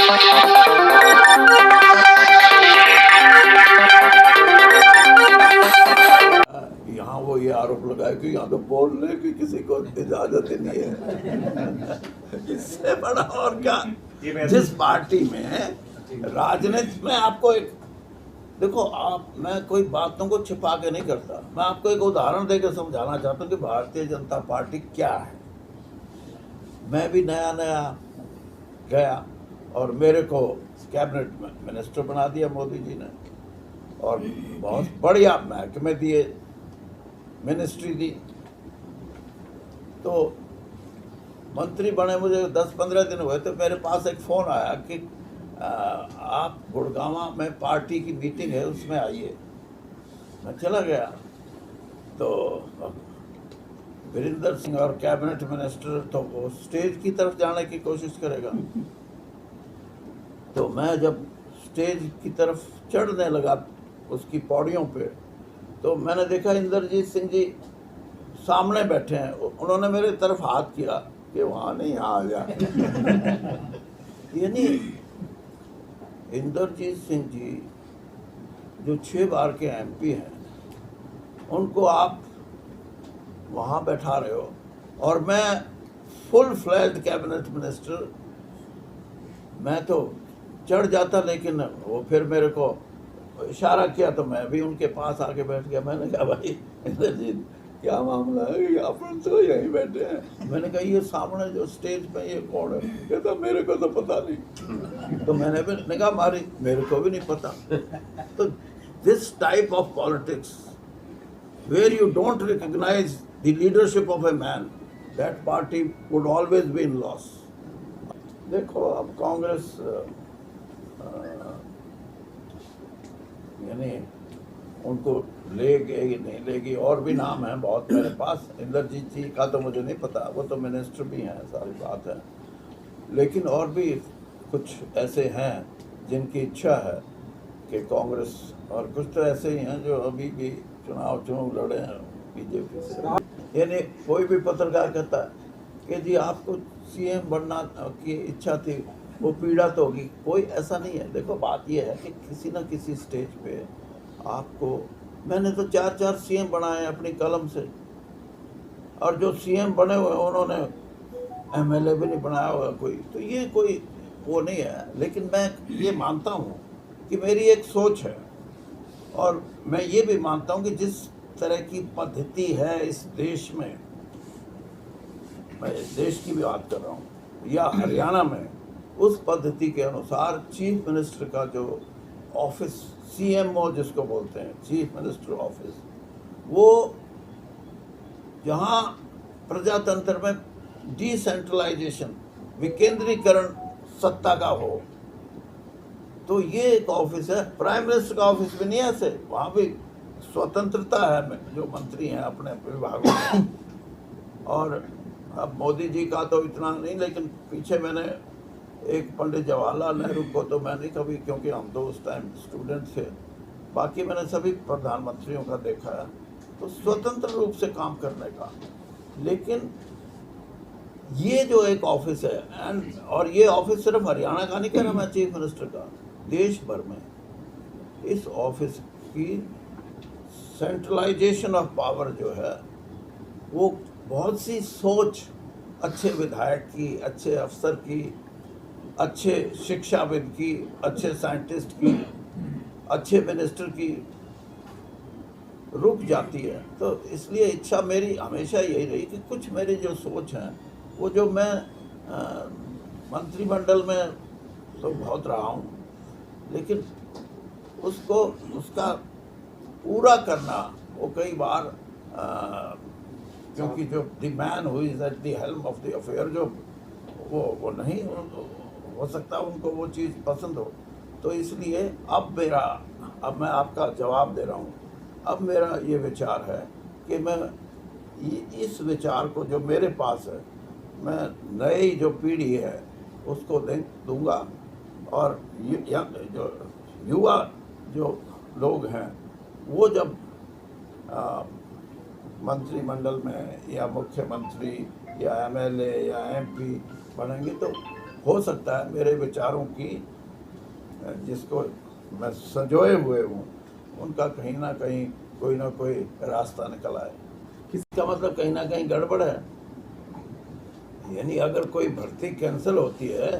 यहाँ वो ये आरोप लगाया कि यहाँ तो बोलने की किसी को इजाजत ही नहीं है। इससे बड़ा और क्या। जिस पार्टी में राजनीति में आपको एक देखो, मैं कोई बातों को छिपा के नहीं करता। मैं आपको एक उदाहरण देकर समझाना चाहता हूँ कि भारतीय जनता पार्टी क्या है। मैं भी नया नया गया और मेरे को कैबिनेट मिनिस्टर बना दिया मोदी जी ने, और बहुत बढ़िया महकमे दिए, मिनिस्ट्री दी। तो मंत्री बने मुझे 10-15 दिन हुए तो मेरे पास एक फ़ोन आया कि आप गुड़गांव में पार्टी की मीटिंग है, उसमें आइए। मैं चला गया तो वीरेंद्र सिंह और कैबिनेट मिनिस्टर तो वो स्टेज की तरफ जाने की कोशिश करेगा। तो मैं जब स्टेज की तरफ चढ़ने लगा उसकी पौड़ियों पे, तो मैंने देखा इंद्रजीत सिंह जी सामने बैठे हैं। उन्होंने मेरे तरफ हाथ किया कि वहाँ नहीं, यहाँ आ जा। यानी इंद्रजीत सिंह जी जो 6 बार के एमपी हैं, उनको आप वहाँ बैठा रहे हो, और मैं फुल फ्लैश्ड कैबिनेट मिनिस्टर। मैं तो चढ़ जाता, लेकिन वो फिर मेरे को इशारा किया तो मैं भी उनके पास आके बैठ गया। मैंने कहा भाई इंद्रजीत क्या मामला है, अपन तो यहीं बैठे हैं। मैंने कहा ये सामने जो स्टेज पे ये कौन है? कहता मेरे को तो पता नहीं। तो मैंने भी कहा मेरे को भी नहीं पता। तो this type of politics where you don't recognise the leadership of a man, that party would always be in loss. देखो अब कांग्रेस यानी उनको लेगी नहीं लेगी, और भी नाम है बहुत मेरे पास। इंद्रजीत जी का तो मुझे नहीं पता, वो तो मिनिस्टर भी हैं, सारी बात है। लेकिन और भी कुछ ऐसे हैं जिनकी इच्छा है कि कांग्रेस, और कुछ तो ऐसे ही हैं जो अभी भी चुनाव लड़े हैं बीजेपी से। यानी कोई भी पत्रकार कहता है कि जी आपको सीएम बनना की इच्छा थी, वो पीड़ा तो होगी। कोई ऐसा नहीं है। देखो बात ये है कि किसी न किसी स्टेज पे आपको, मैंने तो 4 सीएम बनाए अपनी कलम से, और जो सीएम बने हुए उन्होंने एमएलए भी नहीं बनाया हुआ कोई। तो ये कोई वो नहीं है। लेकिन मैं ये मानता हूँ कि मेरी एक सोच है, और मैं ये भी मानता हूँ कि जिस तरह की पद्धति है इस देश में, मैं देश की भी बात कर रहा हूँ, या हरियाणा में, उस पद्धति के अनुसार चीफ मिनिस्टर का जो ऑफिस, सीएमओ जिसको बोलते हैं, चीफ मिनिस्टर ऑफिस, वो जहाँ प्रजातंत्र में डिसेंट्रलाइजेशन, विकेंद्रीकरण सत्ता का हो, तो ये एक ऑफिस है। प्राइम मिनिस्टर का ऑफिस भी नहीं है ऐसे, वहाँ भी स्वतंत्रता है, जो मंत्री हैं अपने विभागों में। और अब मोदी जी का तो इतना नहीं, लेकिन पीछे मैंने एक पंडित जवाहरलाल नेहरू को तो मैं नहीं कभी, क्योंकि हम तो उस टाइम स्टूडेंट थे, बाकी मैंने सभी प्रधानमंत्रियों का देखा है, तो स्वतंत्र रूप से काम करने का। लेकिन ये जो एक ऑफिस है, और ये ऑफिस सिर्फ हरियाणा का नहीं कह रहा मैं, चीफ मिनिस्टर का, देश भर में इस ऑफिस की सेंट्रलाइजेशन ऑफ पावर जो है, वो बहुत सी सोच अच्छे विधायक की, अच्छे अफसर की, अच्छे शिक्षाविद की, अच्छे साइंटिस्ट की, अच्छे मिनिस्टर की रुक जाती है। तो इसलिए इच्छा मेरी हमेशा यही रही कि कुछ मेरी जो सोच है, वो जो मैं मंत्रिमंडल में तो बहुत रहा हूँ, लेकिन उसका पूरा करना, वो कई बार क्योंकि जो the man who is at the helm of the affair, जो वो नहीं हो सकता उनको वो चीज़ पसंद हो। तो इसलिए अब मैं आपका जवाब दे रहा हूँ। अब मेरा ये विचार है कि मैं इस विचार को जो मेरे पास है, मैं नई जो पीढ़ी है उसको दूंगा, और जो युवा जो लोग हैं वो जब मंत्रिमंडल में या मुख्यमंत्री या एमएलए या एमपी बनेंगे, तो हो सकता है मेरे विचारों की जिसको मैं संजोए हुए हूँ उनका कहीं ना कोई रास्ता निकल आए। इसका मतलब कहीं ना कहीं गड़बड़ है। यानी अगर कोई भर्ती कैंसिल होती है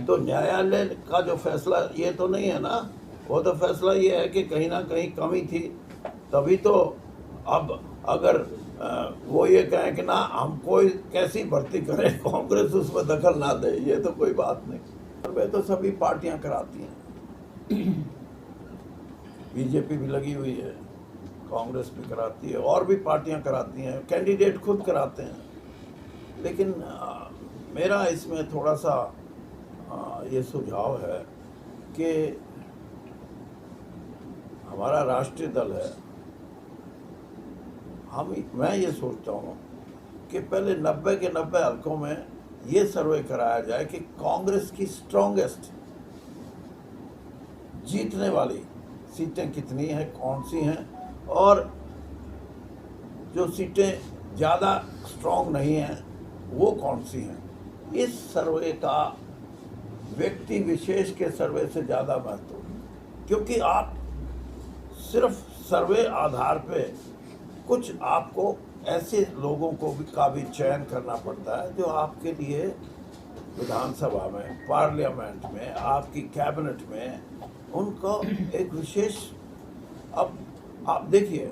तो न्यायालय का जो फैसला ये तो नहीं है ना, वो तो फैसला ये है कि कहीं ना कहीं कमी थी, तभी तो अब अगर वो ये कहें कि ना हम कोई कैसी भर्ती करें, कांग्रेस उसमें दखल ना दे, ये तो कोई बात नहीं। और वे तो सभी पार्टियां कराती हैं, बीजेपी भी लगी हुई है, कांग्रेस भी कराती है, और भी पार्टियां कराती हैं, कैंडिडेट खुद कराते हैं। लेकिन मेरा इसमें थोड़ा सा ये सुझाव है कि हमारा राष्ट्रीय दल है, मैं ये सोचता हूँ कि पहले 90 के 90 हलकों में ये सर्वे कराया जाए कि कांग्रेस की स्ट्रॉन्गेस्ट जीतने वाली सीटें कितनी हैं, कौन सी हैं, और जो सीटें ज़्यादा स्ट्रॉन्ग नहीं हैं वो कौन सी हैं। इस सर्वे का व्यक्ति विशेष के सर्वे से ज़्यादा महत्व है, क्योंकि आप सिर्फ सर्वे आधार पे कुछ आपको ऐसे लोगों का भी चयन करना पड़ता है जो आपके लिए विधानसभा में, पार्लियामेंट में, आपकी कैबिनेट में उनको एक विशेष। अब आप देखिए,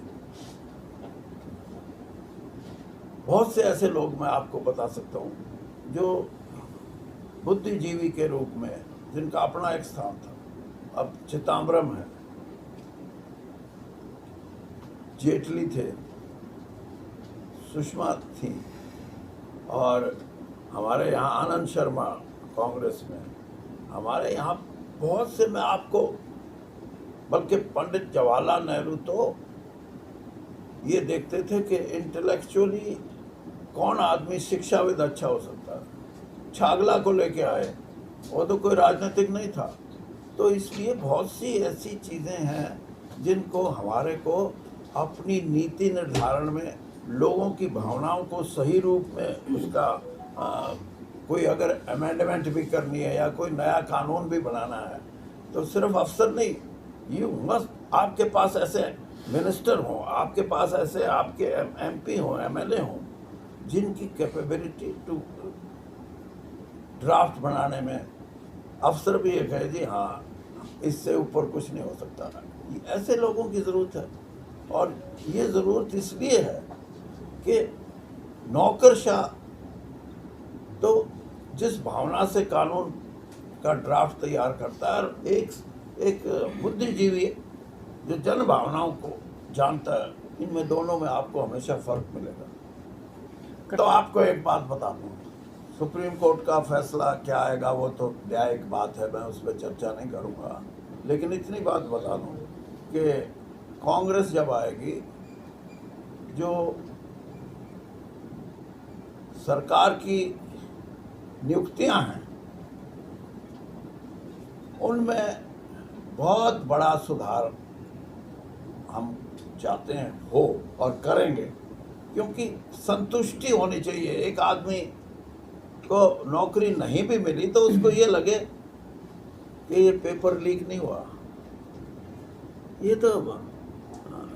बहुत से ऐसे लोग मैं आपको बता सकता हूँ जो बुद्धिजीवी के रूप में जिनका अपना एक स्थान था, अब चिदम्बरम है, जेटली थे, सुषमा थी, और हमारे यहाँ आनंद शर्मा कांग्रेस में, हमारे यहाँ बहुत से, मैं आपको, बल्कि पंडित जवाहरलाल नेहरू तो ये देखते थे कि इंटेलेक्चुअली कौन आदमी शिक्षाविद अच्छा हो सकता है, छागला को लेके आए, वो तो कोई राजनीतिक नहीं था। तो इसलिए बहुत सी ऐसी चीज़ें हैं जिनको हमारे को अपनी नीति निर्धारण में लोगों की भावनाओं को सही रूप में उसका कोई अगर अमेंडमेंट भी करनी है या कोई नया कानून भी बनाना है तो सिर्फ अफसर नहीं, यू मस्ट, आपके पास ऐसे मिनिस्टर हों, आपके पास ऐसे आपके एमपी हों, एमएलए हों, जिनकी कैपेबिलिटी टू ड्राफ्ट बनाने में अफसर भी ये कहे जी हाँ इससे ऊपर कुछ नहीं हो सकता। ऐसे लोगों की ज़रूरत है, और ये ज़रूरत इसलिए है कि नौकरशाह तो जिस भावना से कानून का ड्राफ्ट तैयार करता है, और एक बुद्धिजीवी जो जन भावनाओं को जानता है, इनमें दोनों में आपको हमेशा फ़र्क मिलेगा। तो आपको एक बात बता दूँ, सुप्रीम कोर्ट का फैसला क्या आएगा वो तो न्यायिक बात है, मैं उस पर चर्चा नहीं करूँगा, लेकिन इतनी बात बता दूँ कि कांग्रेस जब आएगी, जो सरकार की नियुक्तियां हैं उनमें बहुत बड़ा सुधार हम चाहते हैं हो और करेंगे, क्योंकि संतुष्टि होनी चाहिए। एक आदमी को नौकरी नहीं भी मिली तो उसको ये लगे कि ये पेपर लीक नहीं हुआ, ये तो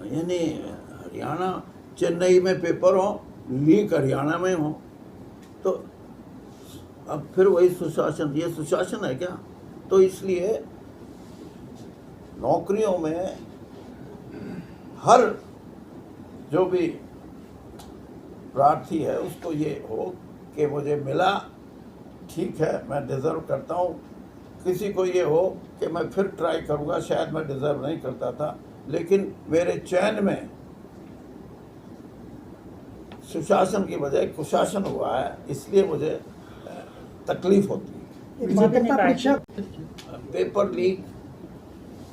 यानी हरियाणा, चेन्नई में पेपर हो, लीक हरियाणा में हो, तो अब फिर वही सुशासन, ये सुशासन है क्या? तो इसलिए नौकरियों में हर जो भी प्रार्थी है उसको ये हो कि मुझे मिला, ठीक है, मैं डिज़र्व करता हूँ। किसी को ये हो कि मैं फिर ट्राई करूँगा, शायद मैं डिज़र्व नहीं करता था, लेकिन मेरे चयन में सुशासन की बजाय कुशासन हुआ है, इसलिए मुझे तकलीफ होती है। पेपर लीक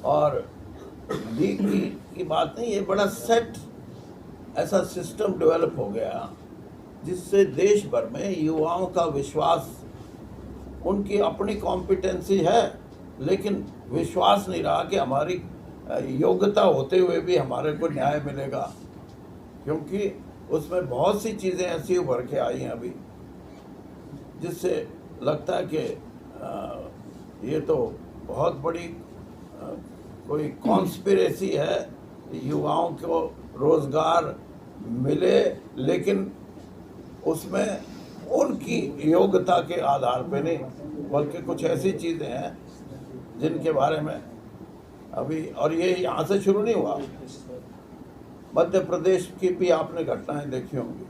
और लीक की बात नहीं, ये बड़ा सेट ऐसा सिस्टम डेवलप हो गया जिससे देश भर में युवाओं का विश्वास, उनकी अपनी कॉम्पिटेंसी है लेकिन विश्वास नहीं रहा कि हमारी योग्यता होते हुए भी हमारे को न्याय मिलेगा, क्योंकि उसमें बहुत सी चीज़ें ऐसी उभर के आई हैं अभी जिससे लगता है कि ये तो बहुत बड़ी कोई कॉन्स्पिरेसी है, युवाओं को रोजगार मिले लेकिन उसमें उनकी योग्यता के आधार पे नहीं, बल्कि कुछ ऐसी चीज़ें हैं जिनके बारे में अभी, और ये यहाँ से शुरू नहीं हुआ, मध्य प्रदेश की भी आपने घटनाएं देखी होंगी,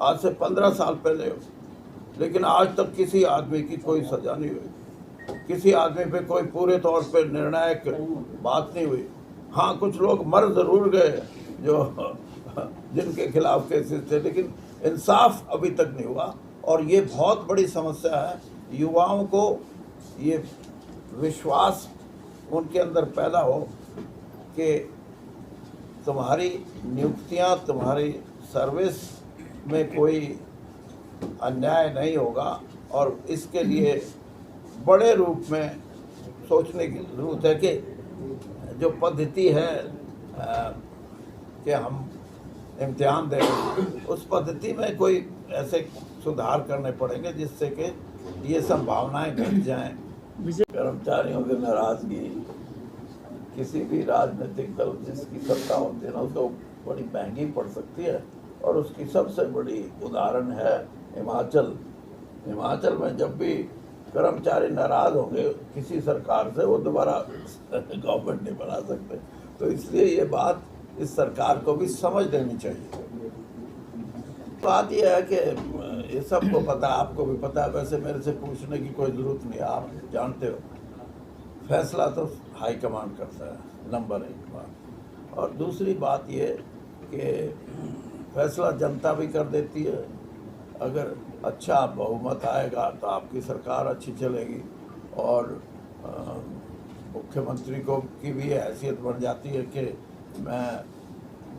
आज से 15 साल पहले, लेकिन आज तक किसी आदमी की कोई सजा नहीं हुई, किसी आदमी पे कोई पूरे तौर पे निर्णायक बात नहीं हुई। हाँ, कुछ लोग मर जरूर गए जो जिनके खिलाफ केसेस थे, लेकिन इंसाफ अभी तक नहीं हुआ। और ये बहुत बड़ी समस्या है। युवाओं को ये विश्वास उनके अंदर पैदा हो कि तुम्हारी नियुक्तियां, तुम्हारी सर्विस में कोई अन्याय नहीं होगा, और इसके लिए बड़े रूप में सोचने की ज़रूरत है कि जो पद्धति है कि हम इम्तिहान देंगे, उस पद्धति में कोई ऐसे सुधार करने पड़ेंगे जिससे कि ये संभावनाएं घट जाएं। कर्मचारियों की नाराज़गी किसी भी राजनीतिक दल जिसकी सत्ता होती है ना, उसको बड़ी महंगी पड़ सकती है। और उसकी सबसे बड़ी उदाहरण है हिमाचल। हिमाचल में जब भी कर्मचारी नाराज़ होंगे किसी सरकार से, वो दोबारा गवर्नमेंट नहीं बना सकते। तो इसलिए ये बात इस सरकार को भी समझ लेनी चाहिए। बात यह है कि ये सबको पता, आपको भी पता है, वैसे मेरे से पूछने की कोई ज़रूरत नहीं, आप जानते हो। फैसला तो हाईकमांड करता है, नंबर 1 बात। और दूसरी बात ये कि फैसला जनता भी कर देती है। अगर अच्छा बहुमत आएगा तो आपकी सरकार अच्छी चलेगी, और मुख्यमंत्री को की भी हैसियत बढ़ जाती है कि मैं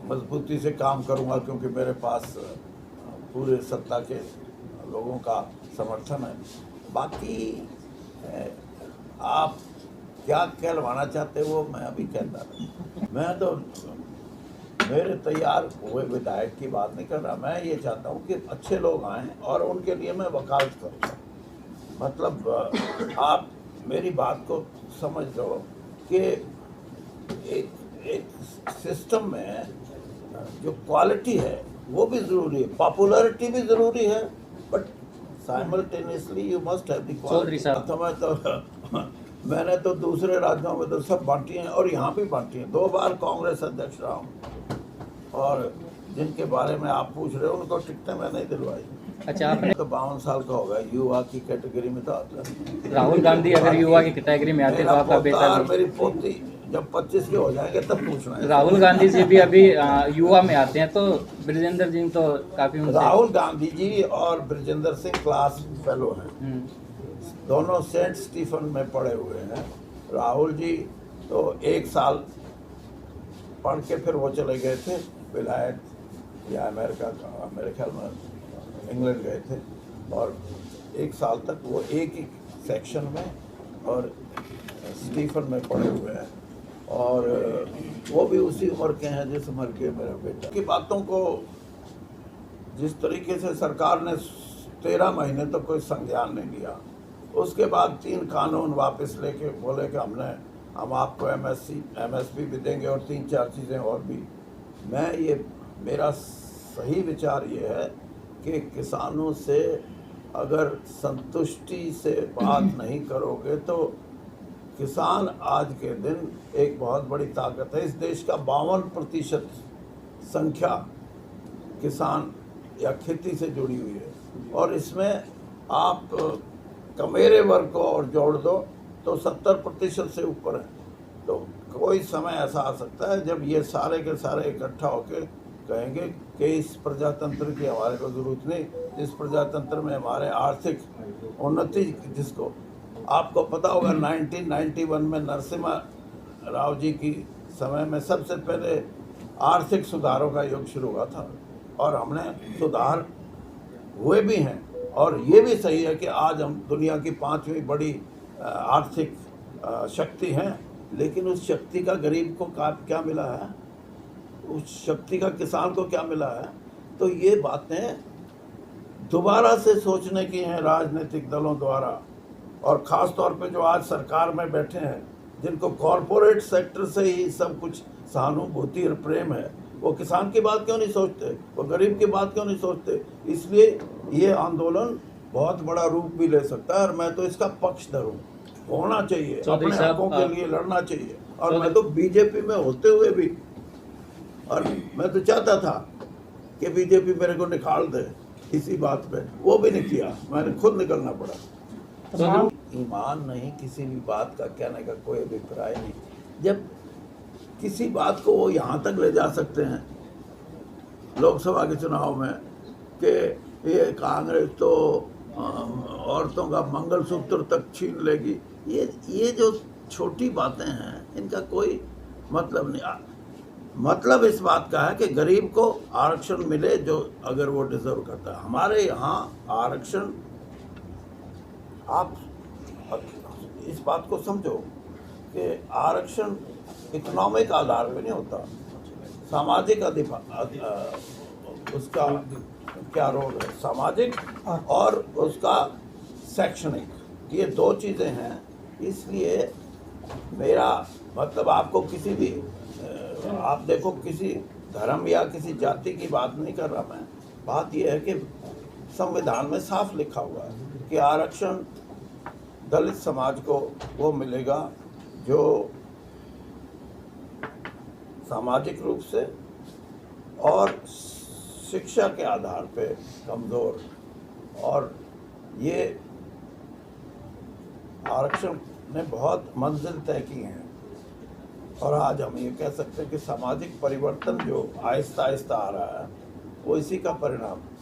मजबूती से काम करूंगा क्योंकि मेरे पास पूरे सत्ता के लोगों का समर्थन है। बाकी आप क्या कहलवाना चाहते हो वो मैं अभी कहता नहीं। मैं तो मेरे तैयार हुए विधायक की बात नहीं कर रहा। मैं ये चाहता हूँ कि अच्छे लोग आएँ और उनके लिए मैं वकालत करूँगा। मतलब आप मेरी बात को समझ लो कि एक सिस्टम में जो क्वालिटी है वो भी ज़रूरी है, पॉपुलैरिटी भी ज़रूरी है, but simultaneously you must have the quality. तो मैंने तो दूसरे राज्यों में तो सब बांटी हैं और यहाँ भी बांटी हैं। 2 बार कांग्रेस अध्यक्ष रहा हूँ, और जिनके बारे में आप पूछ रहे हो उनको टिकटें मैं नहीं दिलवाई। अच्छा, आपने तो 52 साल का होगा, युवा की कैटेगरी में तो आता है। राहुल गांधी अगर युवा की कैटेगरी में आते तो आपका बेटा मेरी पोती जब 25 के हो जाएंगे तब पूछना है। राहुल गांधी जी भी अभी युवा में आते हैं, तो ब्रिजेंद्र जी तो काफी उनसे। राहुल गांधी जी और ब्रिजेंद्र सिंह क्लास फेलो हैं, दोनों सेंट स्टीफन में पढ़े हुए हैं। राहुल जी तो 1 साल पढ़ के फिर वो चले गए थे विलायत या अमेरिका का, मेरे ख्याल में इंग्लैंड गए थे, और 1 साल तक वो एक ही सेक्शन में और स्टीफन में पढ़े हुए हैं, और वो भी उसी उम्र के हैं जिस उम्र के मेरा बेटा। की बातों को जिस तरीके से सरकार ने 13 महीने तक कोई संज्ञान नहीं लिया, उसके बाद 3 कानून वापस लेके बोले कि हम आपको एमएसपी भी देंगे और 3-4 चीज़ें और भी। मेरा सही विचार ये है कि किसानों से अगर संतुष्टि से बात नहीं करोगे तो किसान आज के दिन एक बहुत बड़ी ताकत है। इस देश का 52% संख्या किसान या खेती से जुड़ी हुई है, और इसमें आप कमेरे वर्ग को और जोड़ दो तो 70% से ऊपर है। तो कोई समय ऐसा आ सकता है जब ये सारे के सारे इकट्ठा होकर कहेंगे कि इस प्रजातंत्र की हमारे को ज़रूरत नहीं, इस प्रजातंत्र में हमारे आर्थिक उन्नति, जिसको आपको पता होगा 1991 में नरसिम्हा राव जी की समय में सबसे पहले आर्थिक सुधारों का युग शुरू हुआ था, और हमने सुधार हुए भी हैं। और ये भी सही है कि आज हम दुनिया की 5वीं बड़ी आर्थिक शक्ति हैं, लेकिन उस शक्ति का गरीब को क्या मिला है, उस शक्ति का किसान को क्या मिला है? तो ये बातें दोबारा से सोचने की हैं राजनीतिक दलों द्वारा और ख़ास तौर पे जो आज सरकार में बैठे हैं, जिनको कॉरपोरेट सेक्टर से ही सब कुछ सहानुभूति और प्रेम है, वो किसान की बात क्यों नहीं सोचते, वो गरीब की बात क्यों नहीं सोचते। इसलिए ये आंदोलन बहुत बड़ा रूप भी ले सकता है और मैं तो इसका पक्षधर हूँ। होना चाहिए, चौधरी अपने साहब, हकों के लिए लड़ना चाहिए। और मैं तो बीजेपी में होते हुए भी, और मैं तो चाहता था कि बीजेपी मेरे को निकाल दे इसी बात पे, वो भी नहीं किया, मैंने खुद निकलना पड़ा। ईमान नहीं, किसी भी बात का कहने का कोई अभिप्राय नहीं। जब किसी बात को वो यहाँ तक ले जा सकते हैं लोकसभा के चुनाव में कि ये कांग्रेस तो औरतों का मंगलसूत्र तक छीन लेगी, ये जो छोटी बातें हैं इनका कोई मतलब नहीं। मतलब इस बात का है कि गरीब को आरक्षण मिले जो अगर वो डिजर्व करता है। हमारे यहाँ आरक्षण, आप इस बात को समझो कि आरक्षण इकोनॉमिक आधार पे नहीं होता, सामाजिक उसका क्या रोल है, सामाजिक और उसका शैक्षणिक, ये दो चीज़ें हैं। इसलिए मेरा मतलब आपको किसी भी आप देखो, किसी धर्म या किसी जाति की बात नहीं कर रहा मैं। बात यह है कि संविधान में साफ लिखा हुआ है कि आरक्षण दलित समाज को वो मिलेगा जो सामाजिक रूप से और शिक्षा के आधार पे कमज़ोर, और ये आरक्षण ने बहुत मंजिल तय की हैं। और आज हम ये कह सकते हैं कि सामाजिक परिवर्तन जो आहिस्ता आहिस्ता आ रहा है वो इसी का परिणाम है।